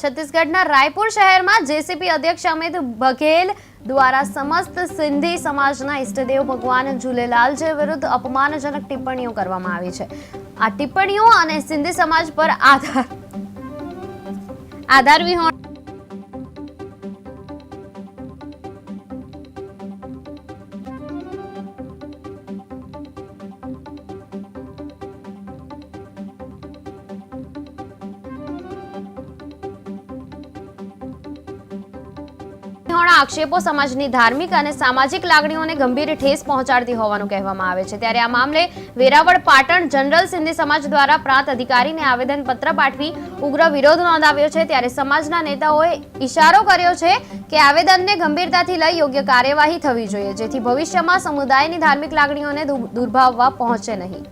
छत्तीसगढ़ना रायपुर शहर में जेसीपी अध्यक्ष अमित बघेल द्वारा समस्त सिंधी समाजना इष्टदेव भगवान झूलेलाल जी विरुद्ध अपमानजनक टिप्पणीओ करवामां आवी छे। आ टिप्पणीओ अने सिंधी समाज पर आधार विहोण आक्षेपो समाजनी धार्मिक और सामाजिक लागणीओने गंभीर ठेस पहोंचाडती होवानुं कहेवामां आवे छे। त्यारे आ मामले वेरावळ पाटण जनरल सिंधी समाज द्वारा प्रांत अधिकारीने आवेदनपत्र पाठवी उग्र विरोध नोंधाव्यो छे। त्यारे समाजना नेताओए इशारो कर्यो छे के आवेदनने गंभीरताथी लई योग्य कार्यवाही थवी जोईए, जेथी भविष्यमां समुदायनी धार्मिक लागणीओने दुर्भाववा पहोंचे नहीं।